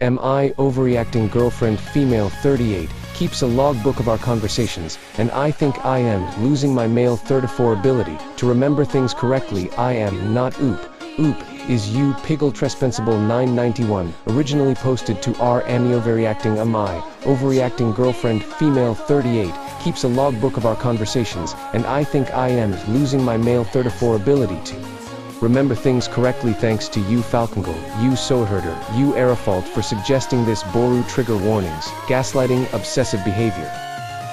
Am I overreacting? Girlfriend female 38 keeps a logbook of our conversations, and I think I am losing my male 34 ability to remember things correctly. I am not oop. Oop is you piggle trespensable 991, originally posted to r am I overreacting? Am I overreacting? Girlfriend female 38 keeps a logbook of our conversations, and I think I am losing my male 34 ability to remember things correctly. Thanks to you Falcongle, you Soherder, you Aerofault for suggesting this. Boru trigger warnings, gaslighting, obsessive behavior.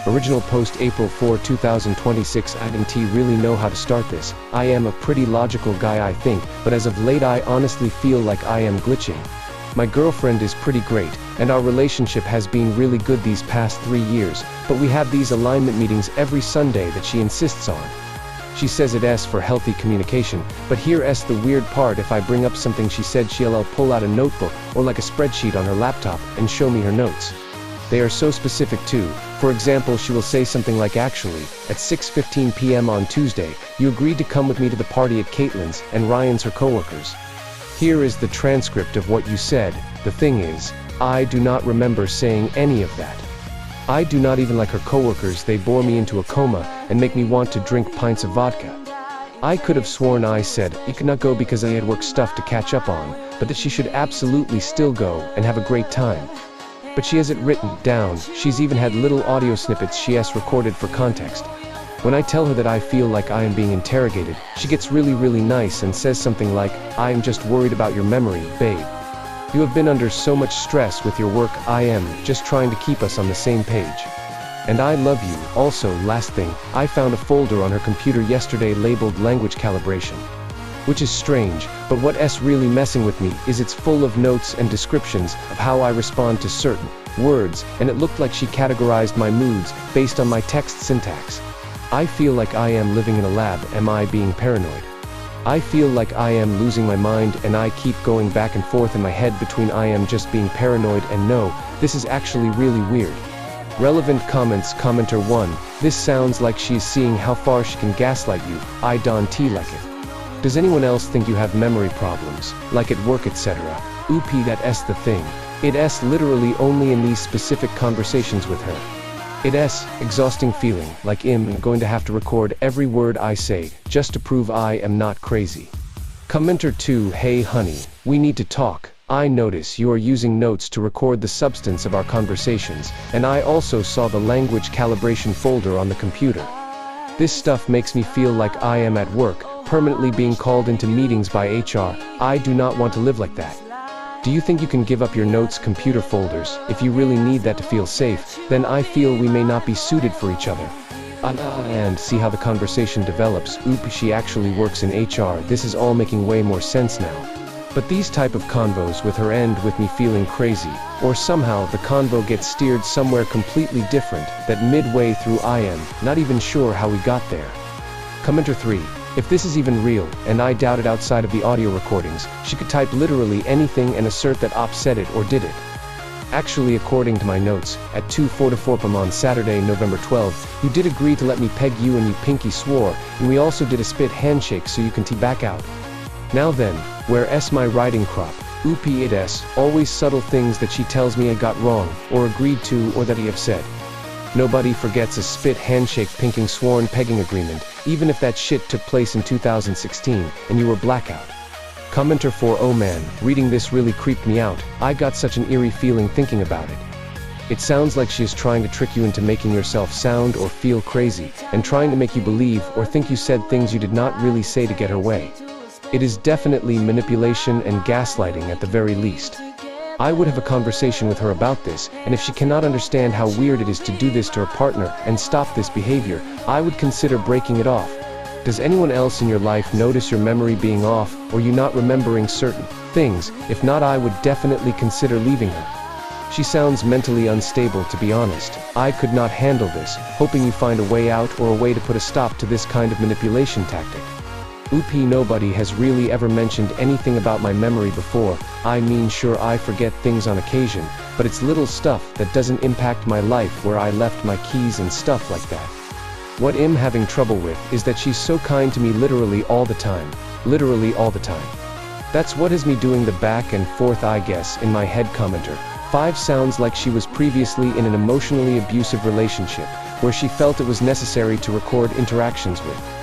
Original post April 4, 2026. I didn't really know how to start this. I am a pretty logical guy I think, but as of late I honestly feel like I am glitching. My girlfriend is pretty great, and our relationship has been really good these past 3 years, but we have these alignment meetings every Sunday that she insists on. She says it's for healthy communication, but here's the weird part: if I bring up something she said, she'll pull out a notebook or like a spreadsheet on her laptop and show me her notes. They are so specific too. For example, she will say something like, actually, at 6:15 p.m. on Tuesday, you agreed to come with me to the party at Caitlin's and Ryan's, her coworkers. Here is the transcript of what you said. The thing is, I do not remember saying any of that. I do not even like her coworkers. They bore me into a coma and make me want to drink pints of vodka. I could have sworn I said you could not go because I had work stuff to catch up on, but that she should absolutely still go and have a great time. But she has it written down. She's even had little audio snippets she has recorded for context. When I tell her that I feel like I am being interrogated, she gets really nice and says something like, I am just worried about your memory, babe. You have been under so much stress with your work. I am just trying to keep us on the same page. And I love you. Also, last thing, I found a folder on her computer yesterday labeled language calibration. Which is strange, but what's really messing with me is it's full of notes and descriptions of how I respond to certain words, and it looked like she categorized my moods based on my text syntax. I feel like I am living in a lab. Am I being paranoid? I feel like I am losing my mind, and I keep going back and forth in my head between I am just being paranoid and no, this is actually really weird. Relevant comments. Commenter 1, this sounds like she's seeing how far she can gaslight you. I don't like it. Does anyone else think you have memory problems, like at work etc.? Oop, that's the thing. It's literally only in these specific conversations with her. It's exhausting feeling like I'm going to have to record every word I say just to prove I am not crazy. Commenter 2, hey honey, we need to talk. I notice you are using notes to record the substance of our conversations, and I also saw the language calibration folder on the computer. This stuff makes me feel like I am at work, permanently being called into meetings by HR. I do not want to live like that. Do you think you can give up your notes computer folders? If you really need that to feel safe, then I feel we may not be suited for each other. And see how the conversation develops. Oop, she actually works in HR. This is all making way more sense now. But these type of convos with her end with me feeling crazy, or somehow the convo gets steered somewhere completely different, that midway through I am not even sure how we got there. Commenter 3, if this is even real, and I doubt it outside of the audio recordings, she could type literally anything and assert that Op said it or did it. Actually, according to my notes, at 2:44 p.m. on Saturday, November 12th, you did agree to let me peg you and you pinky swore, and we also did a spit handshake so you can back out. Now then, where's my writing crop? Oop, it's always subtle things that she tells me I got wrong, or agreed to, or that I have said. Nobody forgets a spit handshake pinking sworn pegging agreement, even if that shit took place in 2016, and you were blackout. Commenter 4, oh man, reading this really creeped me out. I got such an eerie feeling thinking about it. It sounds like she is trying to trick you into making yourself sound or feel crazy, and trying to make you believe or think you said things you did not really say to get her way. It is definitely manipulation and gaslighting at the very least. I would have a conversation with her about this, and if she cannot understand how weird it is to do this to her partner and stop this behavior, I would consider breaking it off. Does anyone else in your life notice your memory being off, or you not remembering certain things? If not, I would definitely consider leaving her. She sounds mentally unstable, to be honest. I could not handle this, hoping you find a way out or a way to put a stop to this kind of manipulation tactic. Oop, nobody has really ever mentioned anything about my memory before. I mean, sure, I forget things on occasion, but it's little stuff that doesn't impact my life, where I left my keys and stuff like that. What I'm having trouble with is that she's so kind to me literally all the time. Literally all the time. That's what is me doing the back and forth I guess in my head. Commenter 5 sounds like she was previously in an emotionally abusive relationship, where she felt it was necessary to record interactions with